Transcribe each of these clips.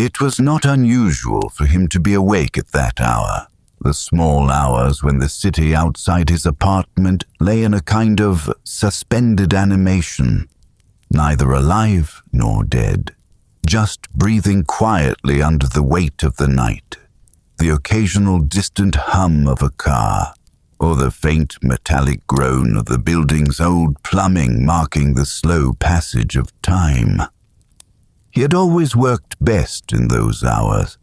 It was not unusual for him to be awake at that hour, the small hours when the city outside his apartment lay in a kind of suspended animation, neither alive nor dead, just breathing quietly under the weight of the night, the occasional distant hum of a car, or the faint metallic groan of the building's old plumbing marking the slow passage of time. He had always worked best in those hours,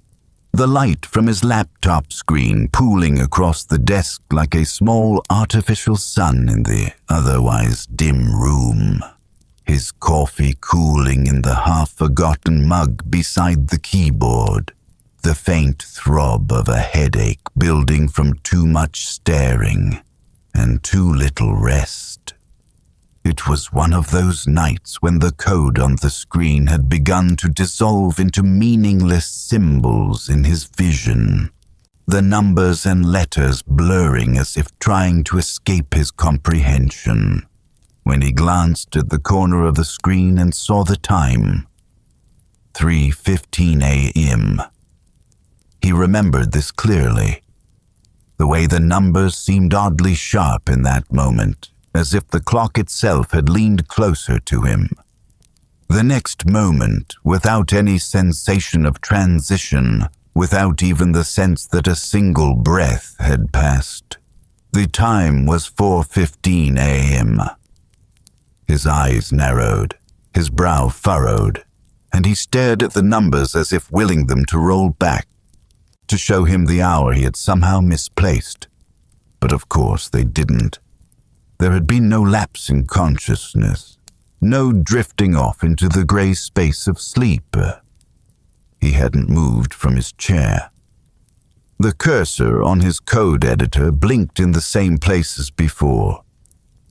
the light from his laptop screen pooling across the desk like a small artificial sun in the otherwise dim room, his coffee cooling in the half-forgotten mug beside the keyboard, the faint throb of a headache building from too much staring and too little rest. It was one of those nights when the code on the screen had begun to dissolve into meaningless symbols in his vision, the numbers and letters blurring as if trying to escape his comprehension. When he glanced at the corner of the screen and saw the time, 3:15 a.m. He remembered this clearly, the way the numbers seemed oddly sharp in that moment, as if the clock itself had leaned closer to him. The next moment, without any sensation of transition, without even the sense that a single breath had passed, the time was 4:15 a.m. His eyes narrowed, his brow furrowed, and he stared at the numbers as if willing them to roll back, to show him the hour he had somehow misplaced. But of course they didn't. There had been no lapse in consciousness, no drifting off into the gray space of sleep. He hadn't moved from his chair. The cursor on his code editor blinked in the same place as before.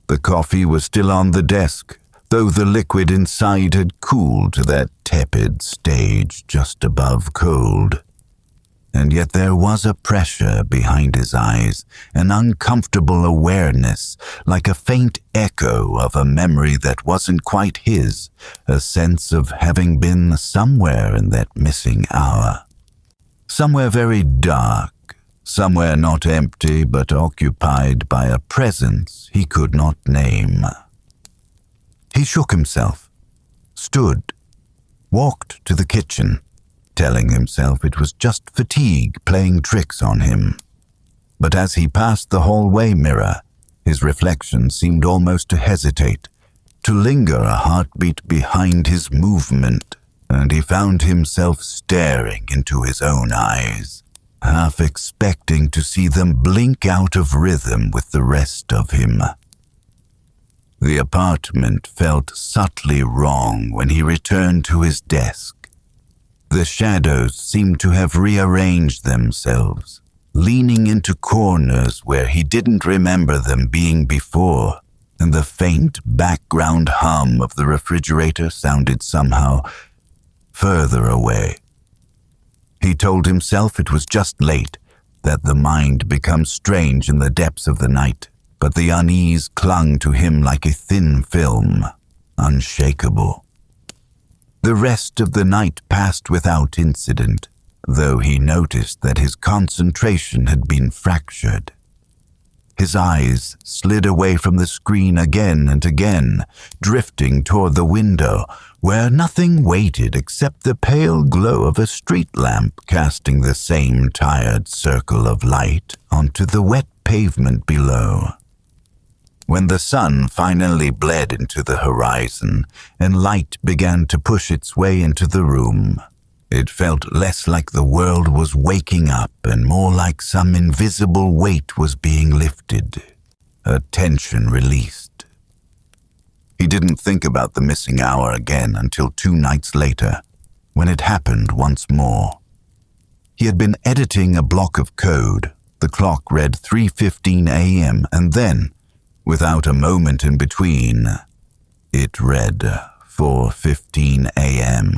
The coffee was still on the desk, though the liquid inside had cooled to that tepid stage just above cold. And yet there was a pressure behind his eyes, an uncomfortable awareness, like a faint echo of a memory that wasn't quite his, a sense of having been somewhere in that missing hour. Somewhere very dark, somewhere not empty but occupied by a presence he could not name. He shook himself, stood, walked to the kitchen, telling himself it was just fatigue playing tricks on him. But as he passed the hallway mirror, his reflection seemed almost to hesitate, to linger a heartbeat behind his movement, and he found himself staring into his own eyes, half expecting to see them blink out of rhythm with the rest of him. The apartment felt subtly wrong when he returned to his desk. The shadows seemed to have rearranged themselves, leaning into corners where he didn't remember them being before, and the faint background hum of the refrigerator sounded somehow further away. He told himself it was just late, that the mind becomes strange in the depths of the night, but the unease clung to him like a thin film, unshakable. The rest of the night passed without incident, though he noticed that his concentration had been fractured. His eyes slid away from the screen again and again, drifting toward the window, where nothing waited except the pale glow of a street lamp casting the same tired circle of light onto the wet pavement below. When the sun finally bled into the horizon and light began to push its way into the room, it felt less like the world was waking up and more like some invisible weight was being lifted, a tension released. He didn't think about the missing hour again until 2 nights later, when it happened once more. He had been editing a block of code. The clock read 3:15 a.m. and then, without a moment in between, it read 4:15 a.m.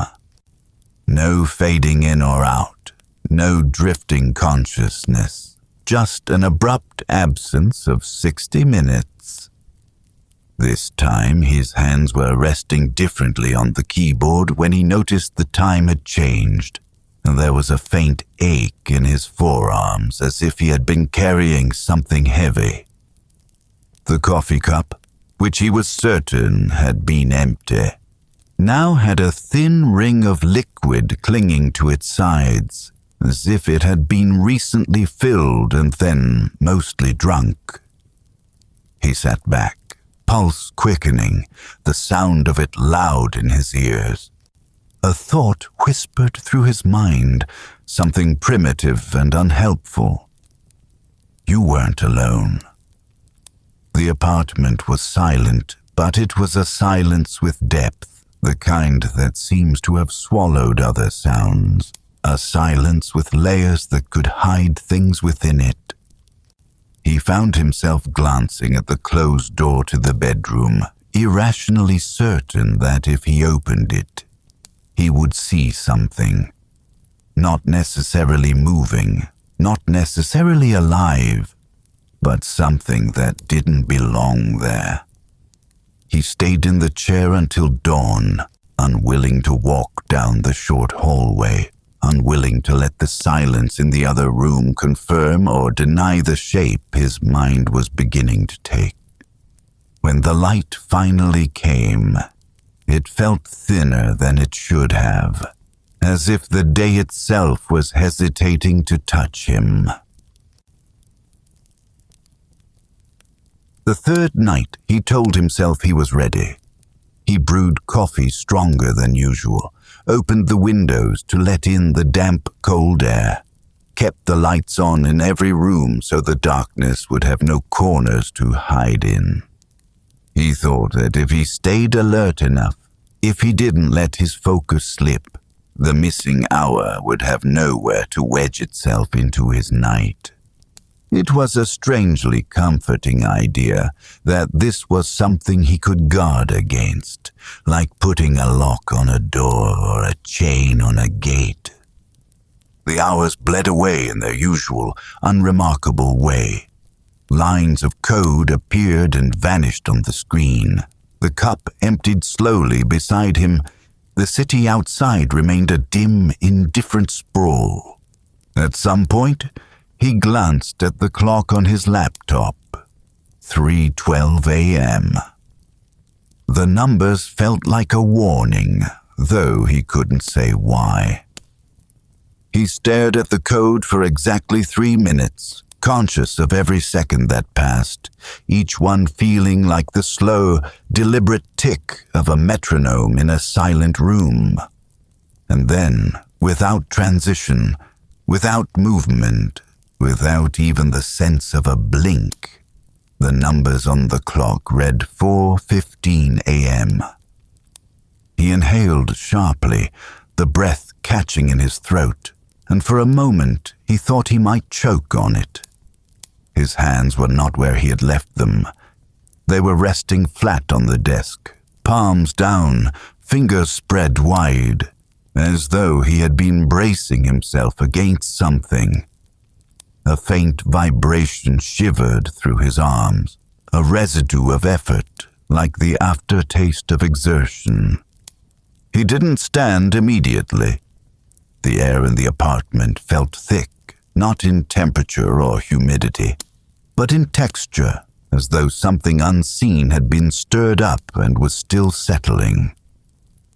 No fading in or out, no drifting consciousness, just an abrupt absence of 60 minutes. This time his hands were resting differently on the keyboard when he noticed the time had changed. and there was a faint ache in his forearms as if he had been carrying something heavy. The coffee cup, which he was certain had been empty, now had a thin ring of liquid clinging to its sides, as if it had been recently filled and then mostly drunk. He sat back, pulse quickening, the sound of it loud in his ears. A thought whispered through his mind, something primitive and unhelpful. You weren't alone. The apartment was silent, but it was a silence with depth, the kind that seems to have swallowed other sounds, a silence with layers that could hide things within it. He found himself glancing at the closed door to the bedroom, irrationally certain that if he opened it, he would see something. Not necessarily moving, not necessarily alive, but something that didn't belong there. He stayed in the chair until dawn, unwilling to walk down the short hallway, unwilling to let the silence in the other room confirm or deny the shape his mind was beginning to take. When the light finally came, it felt thinner than it should have, as if the day itself was hesitating to touch him. The third night, he told himself he was ready. He brewed coffee stronger than usual, opened the windows to let in the damp, cold air, kept the lights on in every room so the darkness would have no corners to hide in. He thought that if he stayed alert enough, if he didn't let his focus slip, the missing hour would have nowhere to wedge itself into his night. It was a strangely comforting idea that this was something he could guard against, like putting a lock on a door or a chain on a gate. The hours bled away in their usual, unremarkable way. Lines of code appeared and vanished on the screen. The cup emptied slowly beside him. The city outside remained a dim, indifferent sprawl. At some point, he glanced at the clock on his laptop. 3:12 a.m. The numbers felt like a warning, though he couldn't say why. He stared at the code for exactly 3 minutes, conscious of every second that passed, each one feeling like the slow, deliberate tick of a metronome in a silent room. And then, without transition, without movement, without even the sense of a blink, the numbers on the clock read 4:15 a.m. He inhaled sharply, the breath catching in his throat, and for a moment he thought he might choke on it. His hands were not where he had left them. They were resting flat on the desk, palms down, fingers spread wide, as though he had been bracing himself against something. A faint vibration shivered through his arms, a residue of effort, like the aftertaste of exertion. He didn't stand immediately. The air in the apartment felt thick, not in temperature or humidity, but in texture, as though something unseen had been stirred up and was still settling.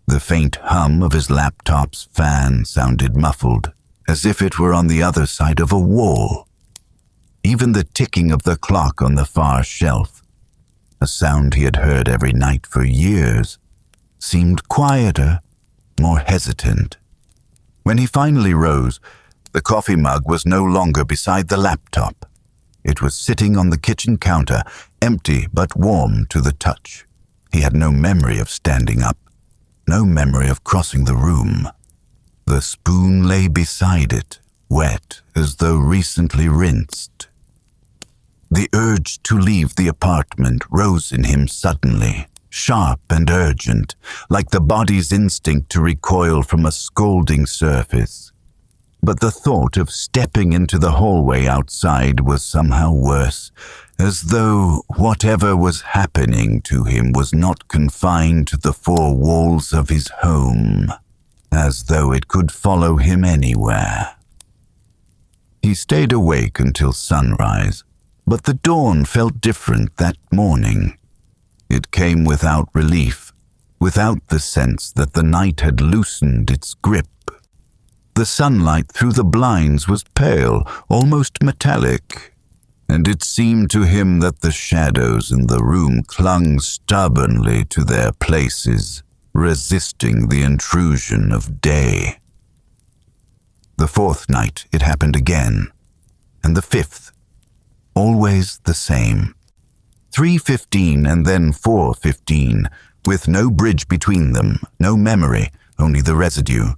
The faint hum of his laptop's fan sounded muffled, as if it were on the other side of a wall. Even the ticking of the clock on the far shelf, a sound he had heard every night for years, seemed quieter, more hesitant. When he finally rose, the coffee mug was no longer beside the laptop. It was sitting on the kitchen counter, empty but warm to the touch. He had no memory of standing up, no memory of crossing the room. The spoon lay beside it, wet as though recently rinsed. The urge to leave the apartment rose in him suddenly, sharp and urgent, like the body's instinct to recoil from a scalding surface. But the thought of stepping into the hallway outside was somehow worse, as though whatever was happening to him was not confined to the four walls of his home, as though it could follow him anywhere. He stayed awake until sunrise, but the dawn felt different that morning. It came without relief, without the sense that the night had loosened its grip. The sunlight through the blinds was pale, almost metallic, and it seemed to him that the shadows in the room clung stubbornly to their places, resisting the intrusion of day. The fourth night it happened again, and the fifth, always the same. 3:15 and then 4:15, with no bridge between them, no memory, only the residue.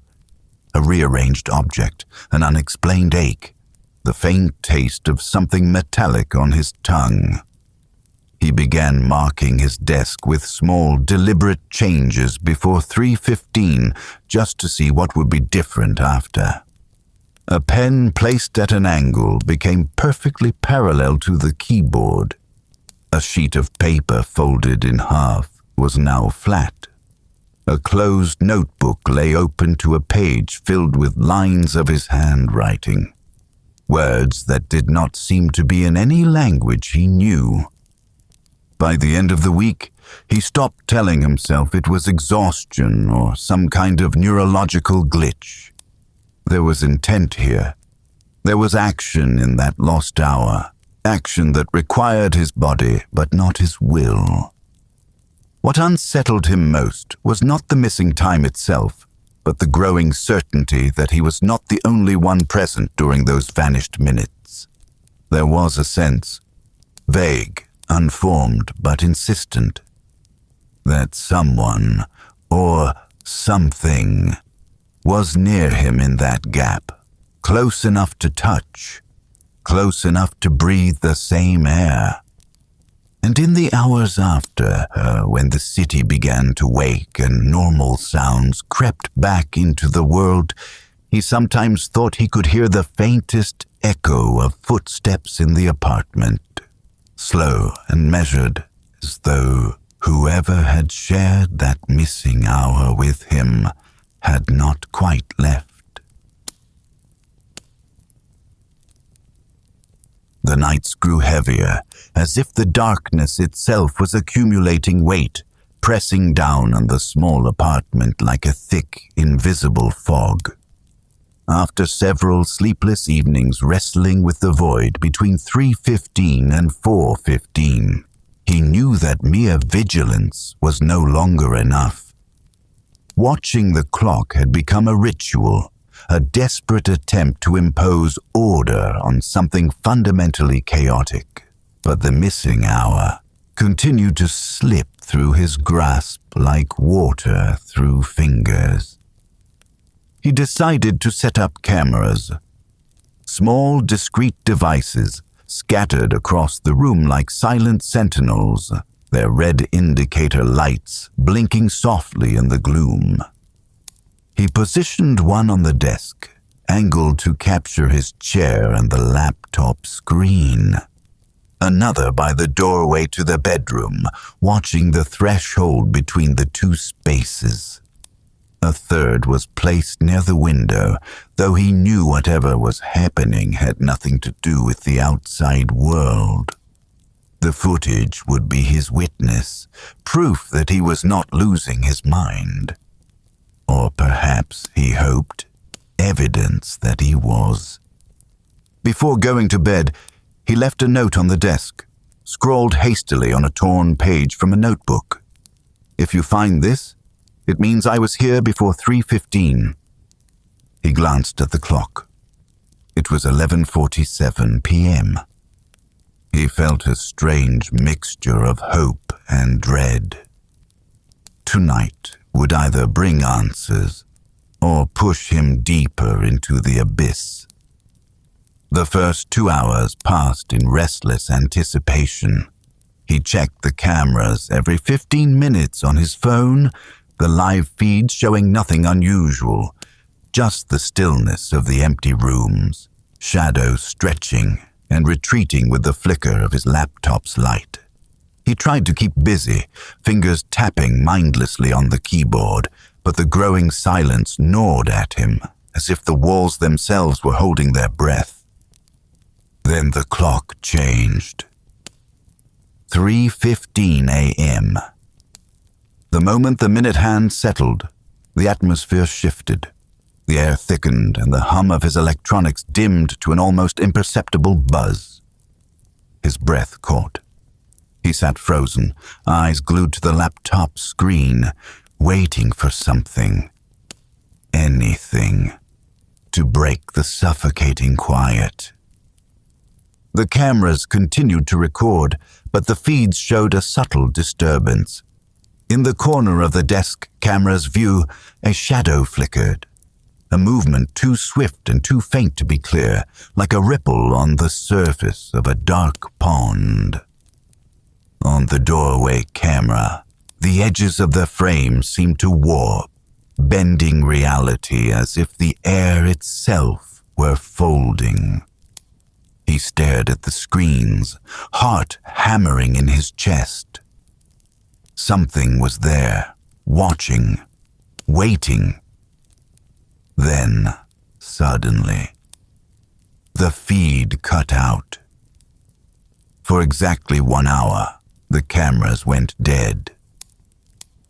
A rearranged object, an unexplained ache, the faint taste of something metallic on his tongue. He began marking his desk with small, deliberate changes before 3:15, just to see what would be different after. A pen placed at an angle became perfectly parallel to the keyboard. A sheet of paper folded in half was now flat. A closed notebook lay open to a page filled with lines of his handwriting, words that did not seem to be in any language he knew. By the end of the week, he stopped telling himself it was exhaustion or some kind of neurological glitch. There was intent here. There was action in that lost hour, action that required his body but not his will. What unsettled him most was not the missing time itself, but the growing certainty that he was not the only one present during those vanished minutes. There was a sense, vague, unformed but insistent, that someone, or something, was near him in that gap, close enough to touch, close enough to breathe the same air. And in the hours after, when the city began to wake and normal sounds crept back into the world, he sometimes thought he could hear the faintest echo of footsteps in the apartment, slow and measured, as though whoever had shared that missing hour with him had not quite left. The nights grew heavier, as if the darkness itself was accumulating weight, pressing down on the small apartment like a thick, invisible fog. After several sleepless evenings wrestling with the void between 3:15 and 4:15, he knew that mere vigilance was no longer enough. Watching the clock had become a ritual, a desperate attempt to impose order on something fundamentally chaotic. But the missing hour continued to slip through his grasp like water through fingers. He decided to set up cameras, small, discreet devices scattered across the room like silent sentinels, their red indicator lights blinking softly in the gloom. He positioned one on the desk, angled to capture his chair and the laptop screen. Another by the doorway to the bedroom, watching the threshold between the two spaces. A third was placed near the window, though he knew whatever was happening had nothing to do with the outside world. The footage would be his witness, proof that he was not losing his mind. Or perhaps, he hoped, evidence that he was. Before going to bed, he left a note on the desk, scrawled hastily on a torn page from a notebook. "If you find this, it means I was here before 3:15. He glanced at the clock. It was 11:47 p.m. He felt a strange mixture of hope and dread. Tonight would either bring answers or push him deeper into the abyss. The first 2 hours passed in restless anticipation. He checked the cameras every 15 minutes on his phone, the live feed showing nothing unusual, just the stillness of the empty rooms, shadows stretching and retreating with the flicker of his laptop's light. He tried to keep busy, fingers tapping mindlessly on the keyboard, but the growing silence gnawed at him, as if the walls themselves were holding their breath. Then the clock changed. 3:15 a.m. The moment the minute hand settled, the atmosphere shifted. The air thickened and the hum of his electronics dimmed to an almost imperceptible buzz. His breath caught. He sat frozen, eyes glued to the laptop screen, waiting for something, anything, to break the suffocating quiet. The cameras continued to record, but the feeds showed a subtle disturbance. In the corner of the desk camera's view, a shadow flickered, a movement too swift and too faint to be clear, like a ripple on the surface of a dark pond. On the doorway camera, the edges of the frame seemed to warp, bending reality as if the air itself were folding. He stared at the screens, heart hammering in his chest. Something was there, watching, waiting. Then, suddenly, the feed cut out. For exactly 1 hour, the cameras went dead.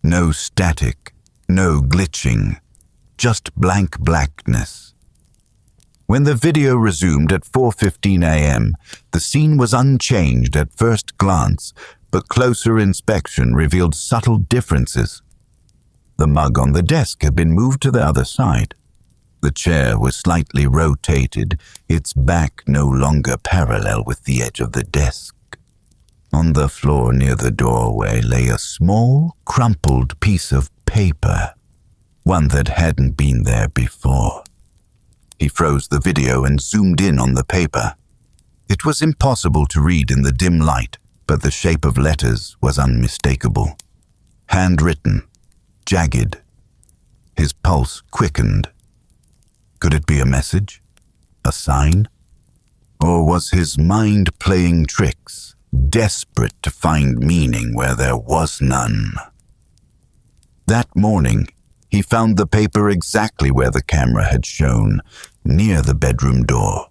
No static, no glitching, just blank blackness. When the video resumed at 4:15 a.m., the scene was unchanged at first glance, but closer inspection revealed subtle differences. The mug on the desk had been moved to the other side. The chair was slightly rotated, its back no longer parallel with the edge of the desk. On the floor near the doorway lay a small, crumpled piece of paper, one that hadn't been there before. He froze the video and zoomed in on the paper. It was impossible to read in the dim light, but the shape of letters was unmistakable. Handwritten, jagged. His pulse quickened. Could it be a message? A sign? Or was his mind playing tricks, desperate to find meaning where there was none? That morning, he found the paper exactly where the camera had shown, near the bedroom door.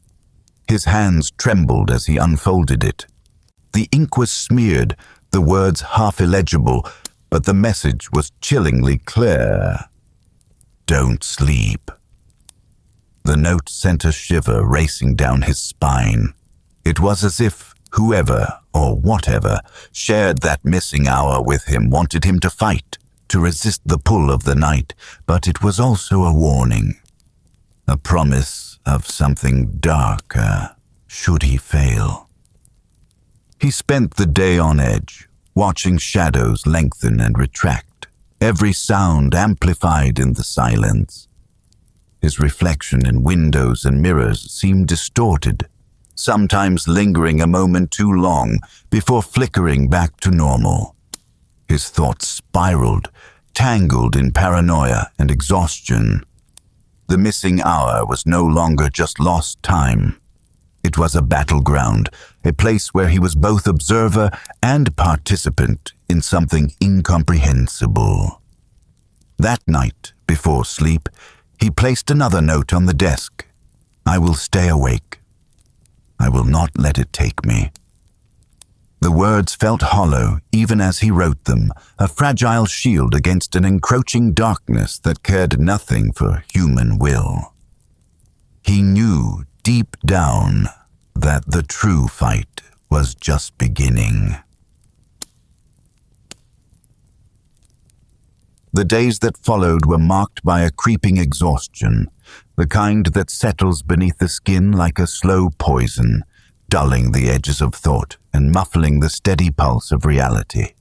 His hands trembled as he unfolded it. The ink was smeared, the words half illegible, but the message was chillingly clear. Don't sleep. The note sent a shiver racing down his spine. It was as if whoever or whatever shared that missing hour with him wanted him to fight, to resist the pull of the night, but it was also a warning, a promise of something darker should he fail. He spent the day on edge, watching shadows lengthen and retract, every sound amplified in the silence. His reflection in windows and mirrors seemed distorted, sometimes lingering a moment too long before flickering back to normal. His thoughts spiraled, tangled in paranoia and exhaustion. The missing hour was no longer just lost time. It was a battleground, a place where he was both observer and participant in something incomprehensible. That night, before sleep, he placed another note on the desk. I will stay awake. I will not let it take me. The words felt hollow even as he wrote them, a fragile shield against an encroaching darkness that cared nothing for human will. He knew deep down that the true fight was just beginning. The days that followed were marked by a creeping exhaustion, the kind that settles beneath the skin like a slow poison, dulling the edges of thought and muffling the steady pulse of reality.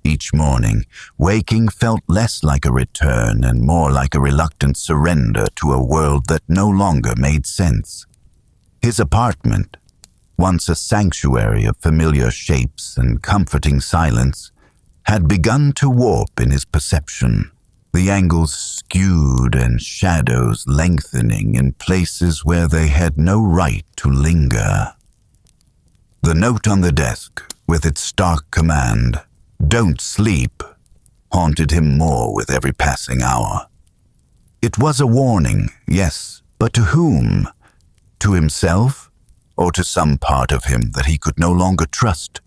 Each morning, waking felt less like a return and more like a reluctant surrender to a world that no longer made sense. His apartment, once a sanctuary of familiar shapes and comforting silence, had begun to warp in his perception, the angles skewed and shadows lengthening in places where they had no right to linger. The note on the desk, with its stark command, "Don't sleep," haunted him more with every passing hour. It was a warning, yes, but to whom? To himself, or to some part of him that he could no longer trust?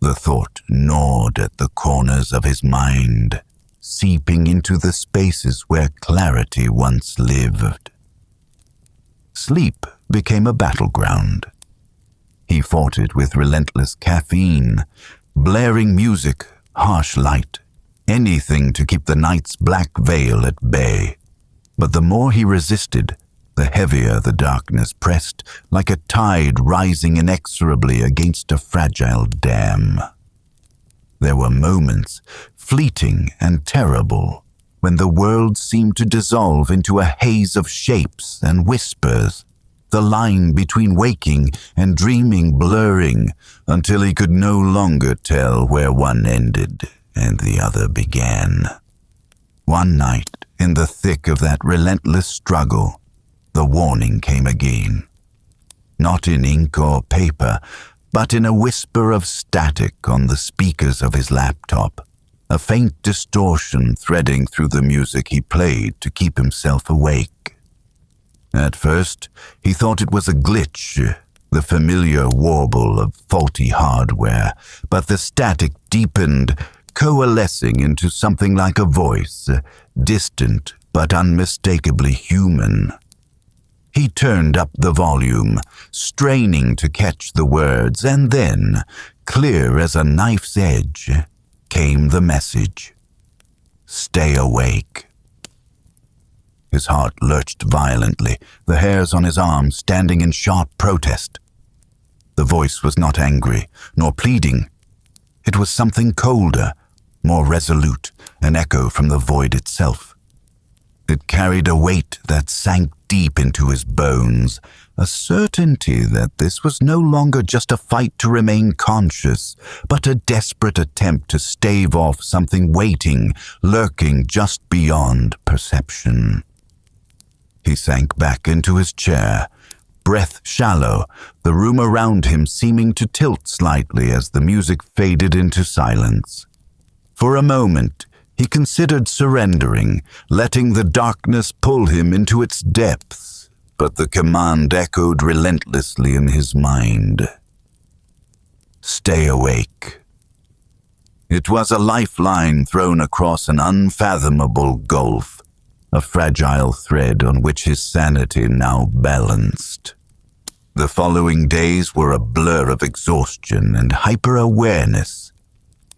The thought gnawed at the corners of his mind, seeping into the spaces where clarity once lived. Sleep became a battleground. He fought it with relentless caffeine, blaring music, harsh light, anything to keep the night's black veil at bay. But the more he resisted, the heavier the darkness pressed, like a tide rising inexorably against a fragile dam. There were moments, fleeting and terrible, when the world seemed to dissolve into a haze of shapes and whispers, the line between waking and dreaming blurring until he could no longer tell where one ended and the other began. One night, in the thick of that relentless struggle, the warning came again. Not in ink or paper, but in a whisper of static on the speakers of his laptop, a faint distortion threading through the music he played to keep himself awake. At first, he thought it was a glitch, the familiar warble of faulty hardware, but the static deepened, coalescing into something like a voice, distant but unmistakably human. He turned up the volume, straining to catch the words, and then, clear as a knife's edge, came the message. Stay awake. His heart lurched violently, the hairs on his arms standing in sharp protest. The voice was not angry, nor pleading. It was something colder, more resolute, an echo from the void itself. It carried a weight that sank deep into his bones, a certainty that this was no longer just a fight to remain conscious, but a desperate attempt to stave off something waiting, lurking just beyond perception. He sank back into his chair, breath shallow, the room around him seeming to tilt slightly as the music faded into silence. For a moment, he considered surrendering, letting the darkness pull him into its depths, but the command echoed relentlessly in his mind. Stay awake. It was a lifeline thrown across an unfathomable gulf, a fragile thread on which his sanity now balanced. The following days were a blur of exhaustion and hyper-awareness.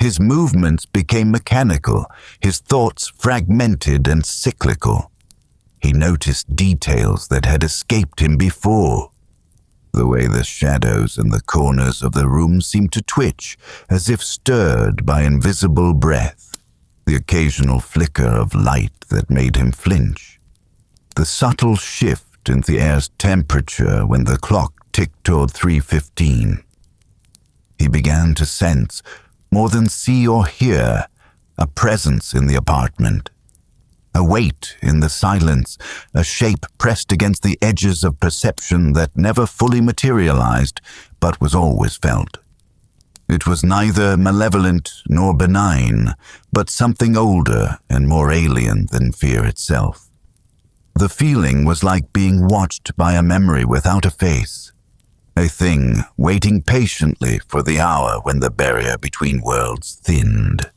His movements became mechanical, his thoughts fragmented and cyclical. He noticed details that had escaped him before. The way the shadows in the corners of the room seemed to twitch, as if stirred by invisible breath. The occasional flicker of light that made him flinch. The subtle shift in the air's temperature when the clock ticked toward 3:15. He began to sense, more than see or hear, a presence in the apartment. A weight in the silence, a shape pressed against the edges of perception that never fully materialized, but was always felt. It was neither malevolent nor benign, but something older and more alien than fear itself. The feeling was like being watched by a memory without a face, a thing waiting patiently for the hour when the barrier between worlds thinned.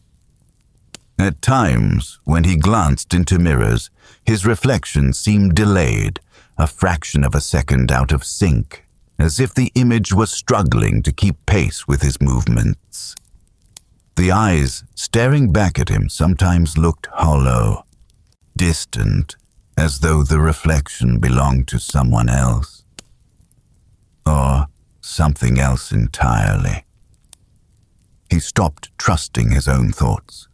At times, when he glanced into mirrors, his reflection seemed delayed, a fraction of a second out of sync, as if the image was struggling to keep pace with his movements. The eyes staring back at him sometimes looked hollow, distant, as though the reflection belonged to someone else. Or something else entirely. He stopped trusting his own thoughts.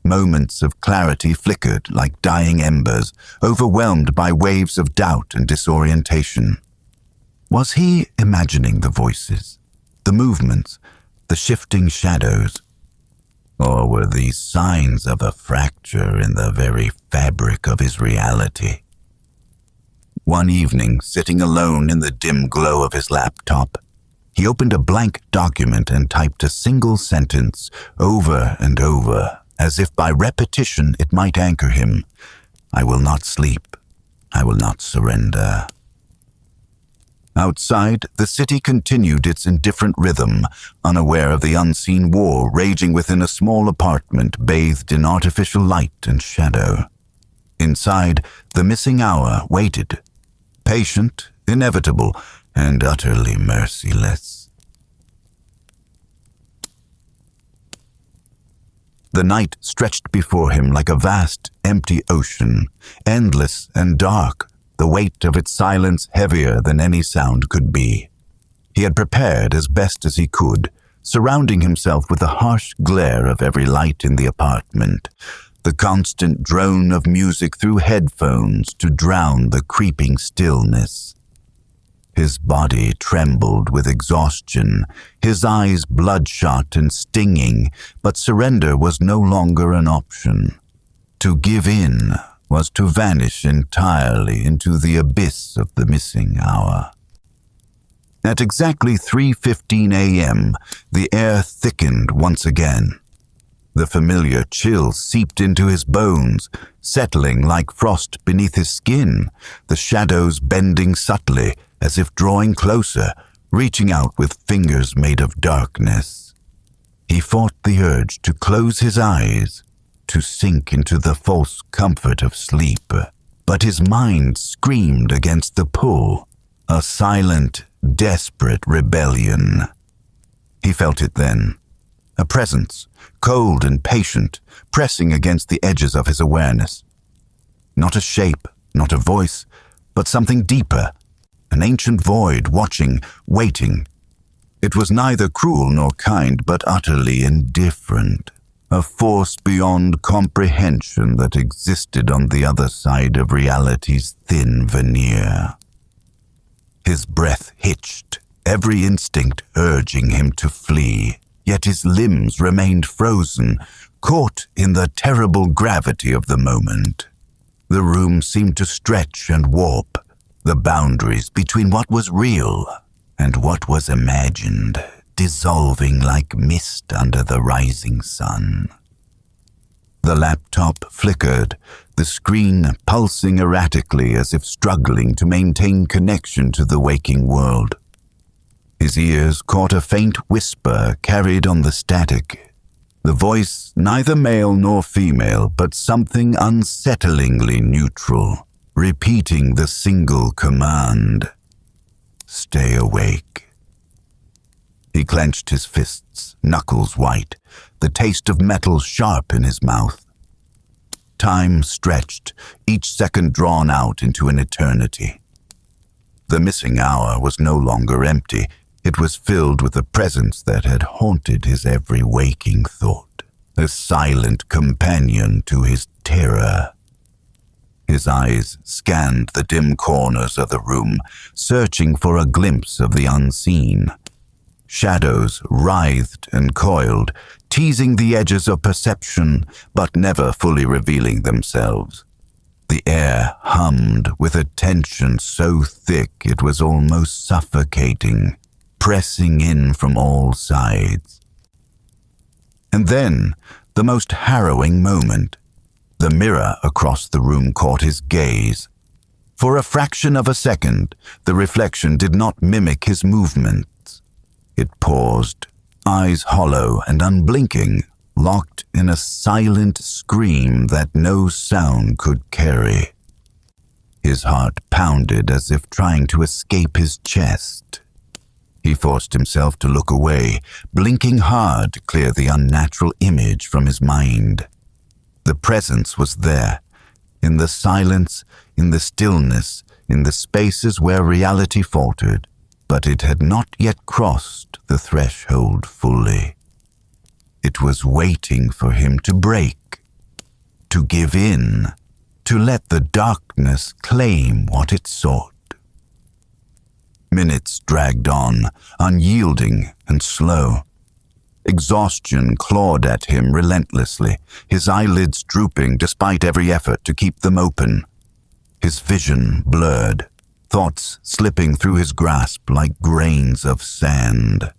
Moments of clarity flickered like dying embers, overwhelmed by waves of doubt and disorientation. Was he imagining the voices, the movements, the shifting shadows? Or were these signs of a fracture in the very fabric of his reality? One evening, sitting alone in the dim glow of his laptop, he opened a blank document and typed a single sentence over and over, as if by repetition it might anchor him. I will not sleep. I will not surrender. Outside, the city continued its indifferent rhythm, unaware of the unseen war raging within a small apartment bathed in artificial light and shadow. Inside, the missing hour waited, patient, inevitable, and utterly merciless. The night stretched before him like a vast, empty ocean, endless and dark, the weight of its silence heavier than any sound could be. He had prepared as best as he could, surrounding himself with the harsh glare of every light in the apartment, the constant drone of music through headphones to drown the creeping stillness. His body trembled with exhaustion, his eyes bloodshot and stinging, but surrender was no longer an option. To give in was to vanish entirely into the abyss of the missing hour. At exactly 3:15 a.m., the air thickened once again. The familiar chill seeped into his bones, settling like frost beneath his skin, the shadows bending subtly as if drawing closer, reaching out with fingers made of darkness. He fought the urge to close his eyes, to sink into the false comfort of sleep, but his mind screamed against the pull, a silent, desperate rebellion. He felt it then, a presence, cold and patient, pressing against the edges of his awareness. Not a shape, not a voice, but something deeper, an ancient void watching, waiting. It was neither cruel nor kind, but utterly indifferent. A force beyond comprehension that existed on the other side of reality's thin veneer. His breath hitched, every instinct urging him to flee, yet his limbs remained frozen, caught in the terrible gravity of the moment. The room seemed to stretch and warp, the boundaries between what was real and what was imagined, dissolving like mist under the rising sun. The laptop flickered, the screen pulsing erratically as if struggling to maintain connection to the waking world. His ears caught a faint whisper carried on the static, the voice neither male nor female, but something unsettlingly neutral, repeating the single command: "Stay awake." He clenched his fists, knuckles white, the taste of metal sharp in his mouth. Time stretched, each second drawn out into an eternity. The missing hour was no longer empty. It was filled with a presence that had haunted his every waking thought, a silent companion to his terror. His eyes scanned the dim corners of the room, searching for a glimpse of the unseen. Shadows writhed and coiled, teasing the edges of perception, but never fully revealing themselves. The air hummed with a tension so thick it was almost suffocating, pressing in from all sides. And then, the most harrowing moment. The mirror across the room caught his gaze. For a fraction of a second, the reflection did not mimic his movements. It paused, eyes hollow and unblinking, locked in a silent scream that no sound could carry. His heart pounded as if trying to escape his chest. He forced himself to look away, blinking hard to clear the unnatural image from his mind. The presence was there, in the silence, in the stillness, in the spaces where reality faltered, but it had not yet crossed the threshold fully. It was waiting for him to break, to give in, to let the darkness claim what it sought. Minutes dragged on, unyielding and slow. Exhaustion clawed at him relentlessly, his eyelids drooping despite every effort to keep them open. His vision blurred, thoughts slipping through his grasp like grains of sand.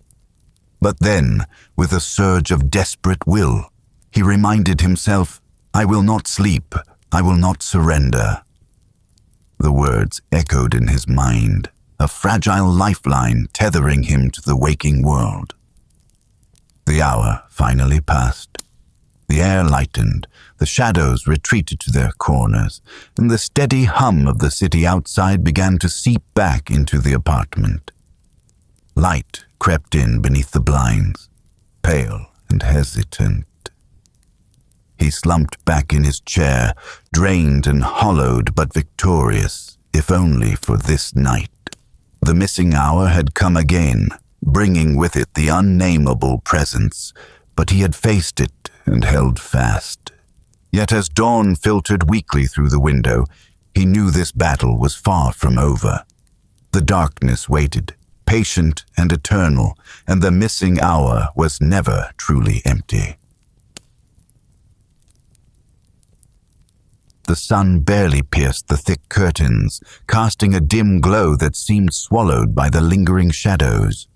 But then, with a surge of desperate will, He reminded himself, "I will not sleep. I will not surrender." The words echoed in his mind, a fragile lifeline tethering him to the waking world. The hour finally passed. The air lightened, the shadows retreated to their corners, and the steady hum of the city outside began to seep back into the apartment. Light crept in beneath the blinds, pale and hesitant. He slumped back in his chair, drained and hollowed but victorious, if only for this night. The missing hour had come again, bringing with it the unnameable presence, but he had faced it and held fast. Yet as dawn filtered weakly through the window, he knew this battle was far from over. The darkness waited, patient and eternal, and the missing hour was never truly empty. The sun barely pierced the thick curtains, casting a dim glow that seemed swallowed by the lingering shadows.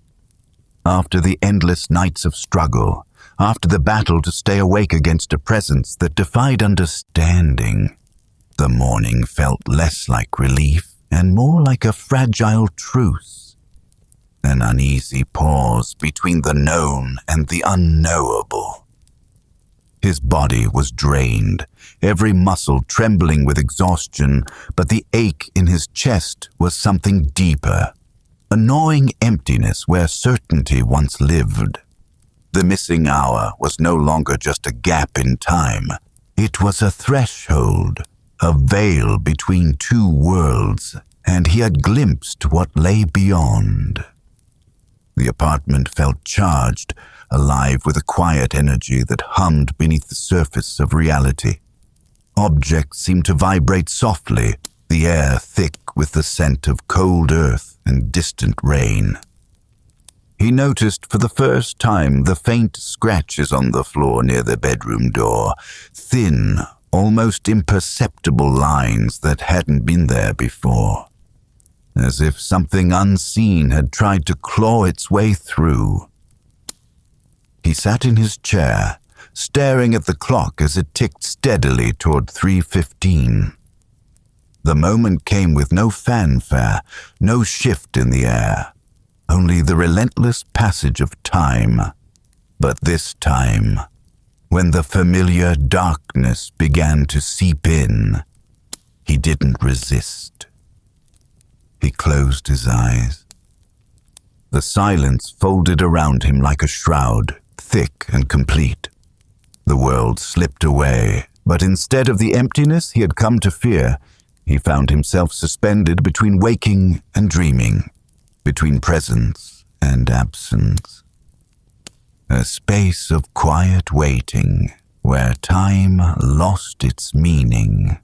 After the endless nights of struggle, after the battle to stay awake against a presence that defied understanding, the morning felt less like relief and more like a fragile truce, an uneasy pause between the known and the unknowable. His body was drained, every muscle trembling with exhaustion, but the ache in his chest was something deeper, a gnawing emptiness where certainty once lived. The missing hour was no longer just a gap in time. It was a threshold, a veil between two worlds, and he had glimpsed what lay beyond. The apartment felt charged, alive with a quiet energy that hummed beneath the surface of reality. Objects seemed to vibrate softly, the air thick with the scent of cold earth and distant rain. He noticed for the first time the faint scratches on the floor near the bedroom door, thin, almost imperceptible lines that hadn't been there before, as if something unseen had tried to claw its way through. He sat in his chair, staring at the clock as it ticked steadily toward 3:15. The moment came with no fanfare, no shift in the air, only the relentless passage of time. But this time, when the familiar darkness began to seep in, he didn't resist. He closed his eyes. The silence folded around him like a shroud, thick and complete. The world slipped away, but instead of the emptiness he had come to fear, he found himself suspended between waking and dreaming, between presence and absence. A space of quiet waiting, where time lost its meaning.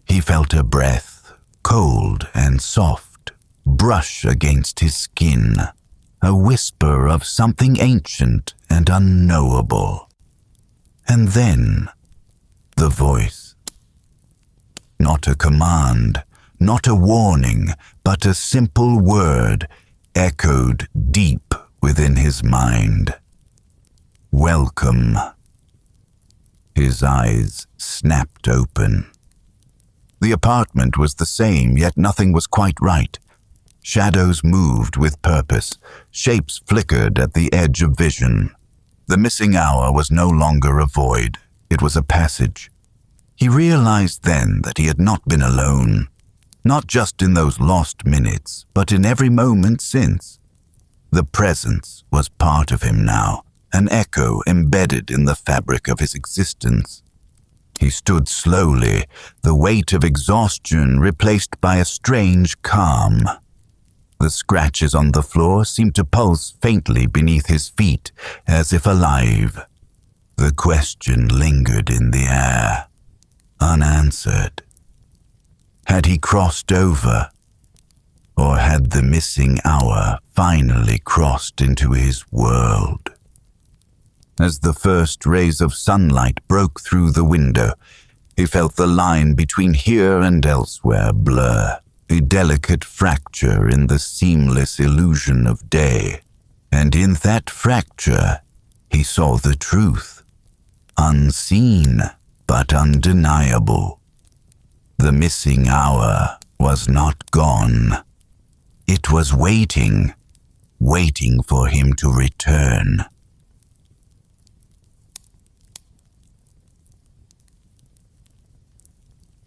He felt a breath, cold and soft, brush against his skin, a whisper of something ancient and unknowable. And then, the voice. Not a command, not a warning, but a simple word echoed deep within his mind. Welcome. His eyes snapped open. The apartment was the same, yet nothing was quite right. Shadows moved with purpose, shapes flickered at the edge of vision. The missing hour was no longer a void, it was a passage. He realized then that he had not been alone, not just in those lost minutes, but in every moment since. The presence was part of him now, an echo embedded in the fabric of his existence. He stood slowly, the weight of exhaustion replaced by a strange calm. The scratches on the floor seemed to pulse faintly beneath his feet, as if alive. The question lingered in the air, unanswered. Had he crossed over? Or had the missing hour finally crossed into his world? As the first rays of sunlight broke through the window, he felt the line between here and elsewhere blur, a delicate fracture in the seamless illusion of day. And in that fracture, he saw the truth. unseen but undeniable. The missing hour was not gone. It was waiting for him to return.